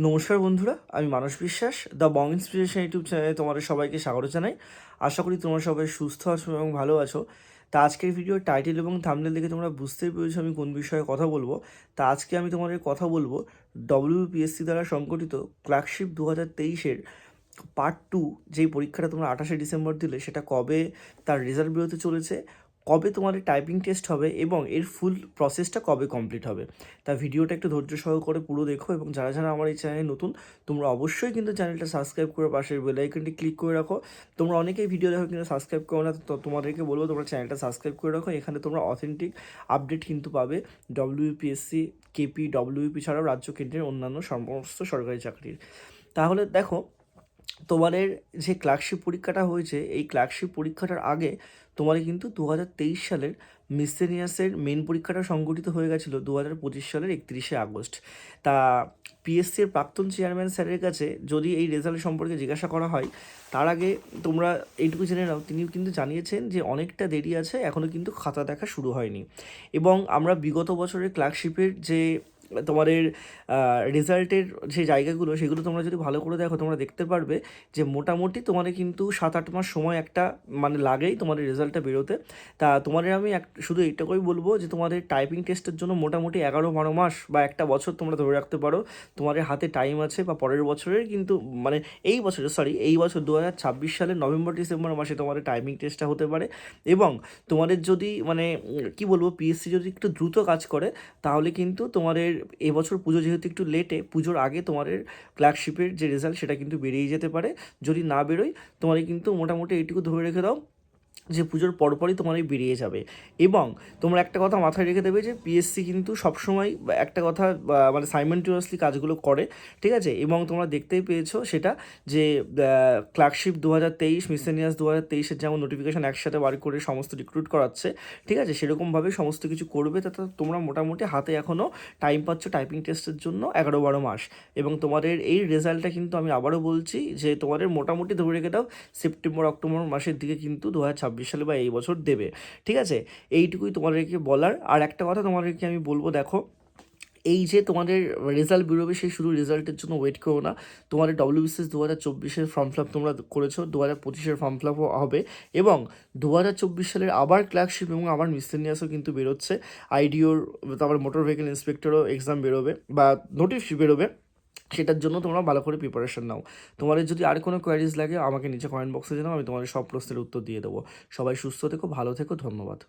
নমস্কার বন্ধুরা, আমি মানস বিশ্বাস দ্য বং ইন্সপিরেশন ইউটিউব চ্যানেলে তোমাদের সবাইকে স্বাগত জানাই। আশা করি তোমরা সবাই সুস্থ আছো এবং ভালো আছো। তা আজকের ভিডিওর টাইটেল এবং থাম্বনেল দেখে তোমরা বুঝতেই পেরেছো আমি কোন বিষয়ে কথা বলবো। তা আজকে আমি তোমাদের কথা বলবো ডব্লিউবিপিএসসি দ্বারা সংগঠিত ক্লার্কশিপ 2023-এর পার্ট 2, যেই পরীক্ষাটা তোমরা 28শে ডিসেম্বর দিলে, সেটা কবে তার রেজাল্ট বেরোতে চলেছে, কবে তোমাদের টাইপিং টেস্ট হবে এবং এর ফুল প্রসেসটা কবে কমপ্লিট হবে। তা ভিডিওটা একটু ধৈর্য সহকারে পুরো দেখো, এবং যারা যারা আমার এই চ্যানেলে নতুন, তোমরা অবশ্যই কিন্তু চ্যানেলটা সাবস্ক্রাইব করে পাশের বেল আইকনটি ক্লিক করে রাখো। তোমরা অনেকেই ভিডিও দেখো কিন্তু সাবস্ক্রাইব করো না, তো তোমাদেরকে বলবো তোমরা চ্যানেলটা সাবস্ক্রাইব করে রাখো। এখানে তোমরা অথেন্টিক আপডেট কিন্তু পাবে ডব্লিউপিএসসি, কেপি, ডব্লিউপি ছাড়াও রাজ্য কেন্দ্রের অন্যান্য সমস্ত সরকারি চাকরির। তাহলে দেখো, তোমাদের যে ক্লার্কশিপ পরীক্ষাটা হয়েছে, এই ক্লার্কশিপ পরীক্ষাটার আগে তোমাদের কিন্তু 2023 সালের মিসসেলিনিয়াসের মেন পরীক্ষাটা সংগঠিত হয়ে গেছিলো 2025 সালের 31শে আগস্ট। তা পিএসসির প্রাক্তন চেয়ারম্যান স্যারের কাছে যদি এই রেজাল্ট সম্পর্কে জিজ্ঞাসা করা হয়, তার আগে তোমরা এইটুকু জেনে নাও, তিনিও কিন্তু জানিয়েছেন যে অনেকটা দেরি আছে, এখনও কিন্তু খাতা দেখা শুরু হয়নি। এবং আমরা বিগত বছরের ক্লার্কশিপের যে তোমাদের রেজাল্টের যে জায়গাগুলো, সেগুলো তোমরা যদি ভালো করে দেখো, তোমরা দেখতে পারবে যে মোটামুটি তোমাদের কিন্তু 7-8 মাস সময় একটা মানে লাগেই তোমাদের রেজাল্টটা বেরোতে। তা তোমাদের আমি শুধু এইটুকুই বলবো যে তোমাদের টাইপিং টেস্টের জন্য মোটামুটি 11-12 মাস বা একটা বছর তোমরা ধরে রাখতে পারো তোমাদের হাতে টাইম আছে। বা পরের বছরের কিন্তু মানে এই বছর 2026 সালের নভেম্বর-ডিসেম্বর মাসে তোমাদের টাইপিং টেস্টটা হতে পারে। এবং তোমাদের যদি মানে কি বলবো, পিএসসি যদি একটু দ্রুত কাজ করে, তাহলে কিন্তু তোমাদের এবছর পুজো যেহেতু একটু লেটে, পুজোর আগে তোমাদের ক্লার্কশিপের যে রেজাল্ট সেটা কিন্তু বেরিয়ে যেতে পারে। যদি না বেরোয়, তোমাদের কিন্তু মোটামুটি এইটুকু ধরে রেখে দাও যে পুজোর পরপরই তোমারই বেরিয়ে যাবে। এবং তোমরা একটা কথা মাথায় রেখে দেবে যে পিএসসি কিন্তু সবসময় একটা কথা মানে সাইমেন্টিনিয়াসলি কাজগুলো করে, ঠিক আছে। এবং তোমরা দেখতেই পেয়েছো সেটা, যে ক্লার্কশিপ 2023, মিসেলিনিয়াস 2023-এর যেমন নোটিফিকেশান একসাথে বার করে সমস্ত রিক্রুট করাচ্ছে, ঠিক আছে, সেরকমভাবে সমস্ত কিছু করবে। তাতে তোমরা মোটামুটি হাতে এখনও টাইম পাচ্ছ টাইপিং টেস্টের জন্য 11-12 মাস। এবং তোমাদের এই রেজাল্টটা কিন্তু আমি আবারও বলছি যে তোমাদের মোটামুটি ধরে রেখে দাও সেপ্টেম্বর-অক্টোবর মাসের দিকে কিন্তু 2026 সালে বা এই বছর দেবে, ঠিক আছে। এইটুকুই তোমাদেরকে বলার। আর একটা কথা তোমাদেরকে আমি বলবো, দেখো, এই যে তোমাদের রেজাল্ট বেরোবে, সেই শুধু রেজাল্টের জন্য ওয়েট করো না। তোমাদের ডব্লিউবিসিএস 2024-এর ফর্ম ফিল আপ তোমরা করেছো, 2025-এর ফর্ম ফিল আপও হবে। এবং 2024 সালের আবার ক্লার্কশিপ এবং আবার মিসেলিনিয়াসও কিন্তু বেরোচ্ছে। আইডিওর, তারপর মোটর ভেহিকেল ইন্সপেক্টরও এক্সাম বেরোবে বা নোটিশ বেরোবে। সেটার জন্য তোমরা ভালো করে প্রিপারেশন নাও। তোমাদের যদি আর কোনো কোয়ারিজ লাগে, আমাকে নিচে কমেন্ট বক্সে জানাও, আমি তোমাদের সব প্রশ্নের উত্তর দিয়ে দেবো। সবাই সুস্থ থেকো, ভালো থেকো, ধন্যবাদ।